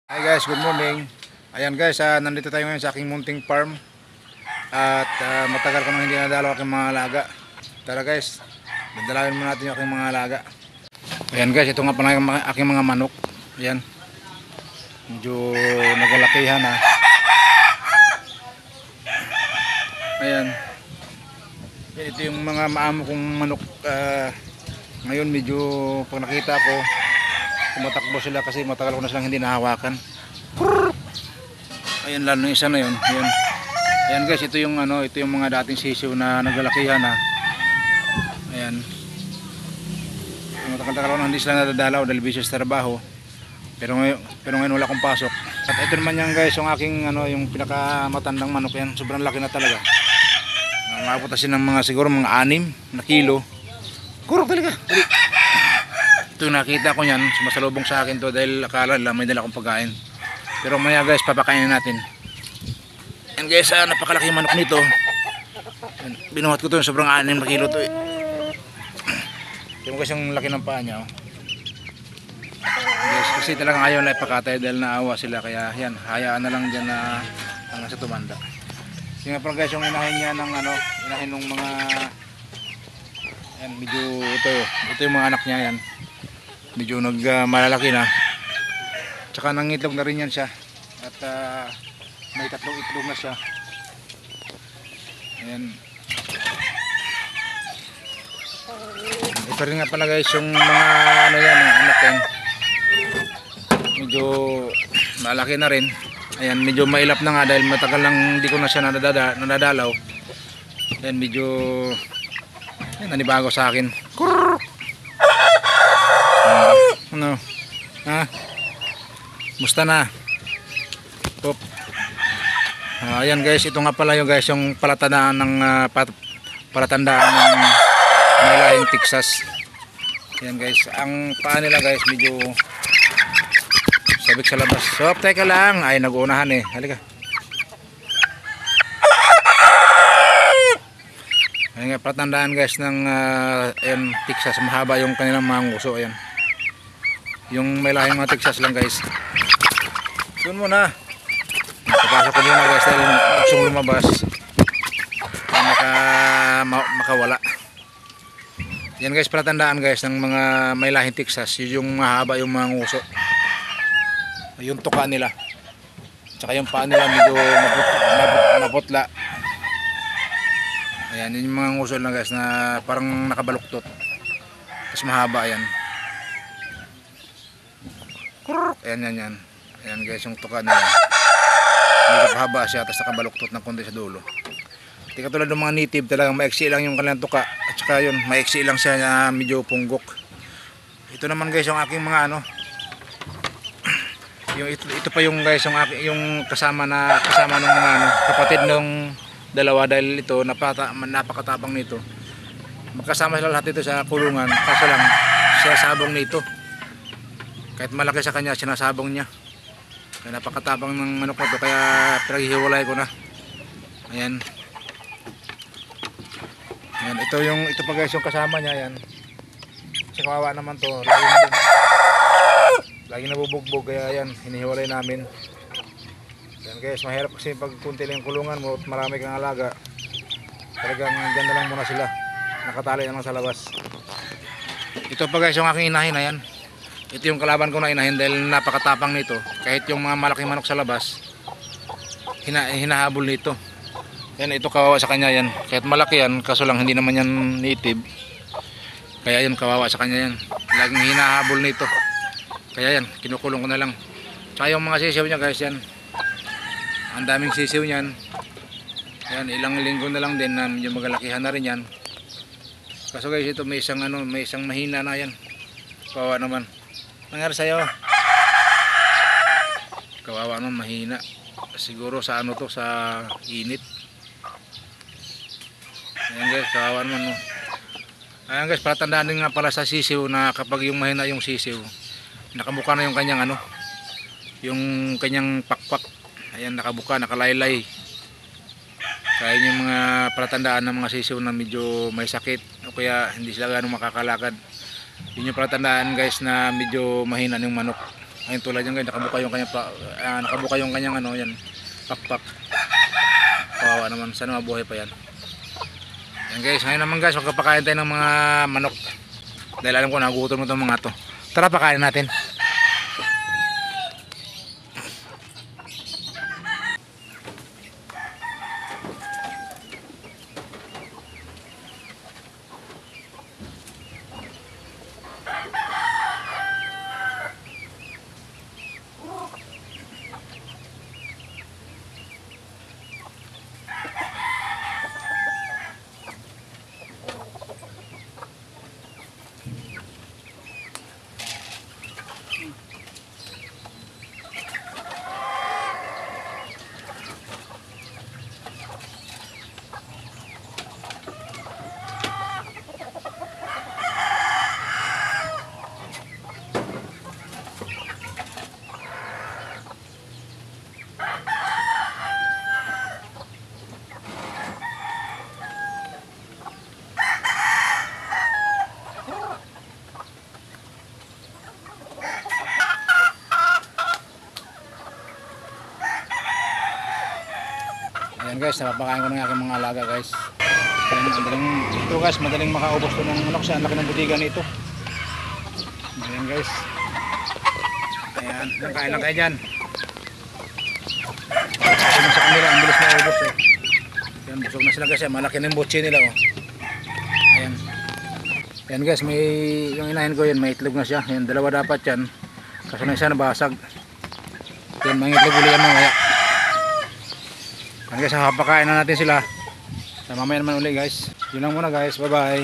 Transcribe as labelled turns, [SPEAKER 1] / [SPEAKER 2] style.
[SPEAKER 1] Hi guys, good morning. Ayan guys, nandito tayo ngayon sa aking munting farm. At matagal ko nang hindi nadalaw aking mga alaga. Tara guys, dadalawin mo natin yung aking mga alaga. Ayan guys, ito nga pala yung aking mga manok. Ayan, medyo nagalakihan na. Ayan, ito yung mga maamo kong manok. Ngayon medyo pag nakita ko, tumatakbo sila kasi matagal ko na silang hindi nahawakan. Ayan, lalo yung isa na yun. Ayan. Ayan guys, ito yung ito yung mga dating sisiw na naglalakihan na. Ayan. Matagal-tagal ko na hindi sila nadadalaw dahil busy sa trabaho. Pero ngayon wala akong pasok. At ito naman yan guys, yung aking yung pinakamatandang manok yan. Sobrang laki na talaga. Maabot kasi ng mga siguro mga 6 na kilo. Kurok talaga. Ito nakita ko yan, sumasalubong sa akin to dahil akala nila may dala akong pagkain. Pero maya guys, papakainin natin. Yan guys, napakalaki yung manok nito. Binuhat ko to, sobrang 6 na kilo to eh. Tingnan guys yung laki ng paa niya oh. Guys, kasi talagang ayaw na ipakatay dahil naawa sila. Kaya yan, hayaan na lang dyan na hanggang sa tumanda. Tingnan pa guys yung inahin niya ng inahin ng mga yan, medyo ito yung mga anak niya yan. Medyo malalaki na. Tsaka nangitlog na rin yan siya. At may 3 itlog na siya. Ayan. Ito rin nga pala guys yung mga yan, mga anak yan. Medyo malaki na rin. Ayan, medyo mailap na nga dahil matagal lang hindi ko na siya nadadalaw. Ayan, medyo nanibago sa akin. Ano? Ha? Musta na? Pop. Ayan guys, ito nga pala yung guys yung palatandaan ng palatandaan ng lahing Texas. Ayan guys, ang paa nila guys medyo sabik sa labas. So, teka lang, ay nag-uunahan eh. Halika. Ayan nga, palatandaan guys ng ayan, Texas, mahaba yung kanilang mga nguso. Ayan. Yung may lahing mga Texas lang guys. Doon muna. Napapasok ko muna guys dahil gusto lumabas. Makawala. Yan guys, palatandaan guys ng mga may lahing Texas. Yung mahaba yung mga nguso. Yung tuka nila. Tsaka yung paa nila medyo maputla. Ayan, yun yung mga nguso lang guys na parang nakabaluktot. Tapos mahaba yan. Ayan. Ayan guys yung tuka nila. Medyo pahaba siya tapos nakabaluktot ng konti sa dulo. Di katulad ng mga native talagang maiksi lang yung kanilang tuka. At saka yun, maiksi lang siya na medyo punggok. Ito naman guys yung aking mga yung ito pa yung guys yung kasama ng mga kapatid ng dalawa dahil ito napakatapang nito. Magkasama sila lahat ito sa kulungan. Kaso lang siya sabong nito. Kahit malaki sa kanya, sinasabong niya. Kaya napakatabang ng manok na ito, kaya pinaghihiwalay ko na. Ayan. Ayan, ito pa guys yung kasama niya, yan. Kasi kawawa naman to, laging nabubugbog, kaya yan, hinihiwalay namin. Ayan guys, mahirap kasi pag kunti lang yung kulungan mo at marami kang alaga. Talagang dyan na lang muna sila. Nakatali naman sa labas. Ito pa guys yung aking inahin, ayan. Ito yung kalaban ko na inahin dahil napakatapang nito. Kahit yung mga malaking manok sa labas, hinahabol nito. Yan, ito kawawa sa kanya yan. Kahit malaki yan, kaso lang hindi naman yan native. Kaya yan, kawawa sa kanya yan. Laging hinahabol nito. Kaya yan, kinukulong ko na lang. Tsaka yung mga sisiw niya guys yan. Ang daming sisiw niyan. Yan, ilang linggo na lang din na yung magalakihan na rin yan. Kaso guys, ito may isang mahina na yan. Kawawa naman. Nangyari sa'yo? Kawawa naman, mahina. Siguro sa sa init. Ayan guys, kawawa naman no. Ayan guys, palatandaan din nga pala sa sisiw na kapag yung mahina yung sisiw, nakabuka na yung kanyang yung kanyang pakpak. Ayan, nakabuka, nakalaylay. Kaya yung mga palatandaan ng mga sisiw na medyo may sakit o kaya hindi sila gano'ng makakalakad. Yun yung palatandaan guys na medyo mahina yung manok. Ayun tulad yan guys, nakabuka yung kanyang nakabuka yung kanyang ano yan, pakpak. Kawawa naman, sana mabuhay pa yan. Yan guys, ngayon naman guys, magpapakain tayo ng mga manok. Dahil alam ko nagugutom mo itong mga to. Tara pakain natin. Ayan guys, napapakain ko ng aking mga alaga guys. Ayan, ito guys, madaling makaubos to ng manok siya. Ang laki ng butigan nito. Ayan guys. Ayan, nakain lang kayo dyan. Ayan sa kanila, ang bilis na ubos eh. Ayan, busog na sila guys. Malaki na yung butsi nila oh. Ayan. Ayan guys, may yung inahin ko yun, may itlog na siya. Ayan, dalawa dapat yan. Kaso na isa nabasag. Ayan, mga itlog uli yan mamaya. Ayan guys, papakain na natin sila. Mamaya naman uli guys. Yun lang muna guys, bye bye.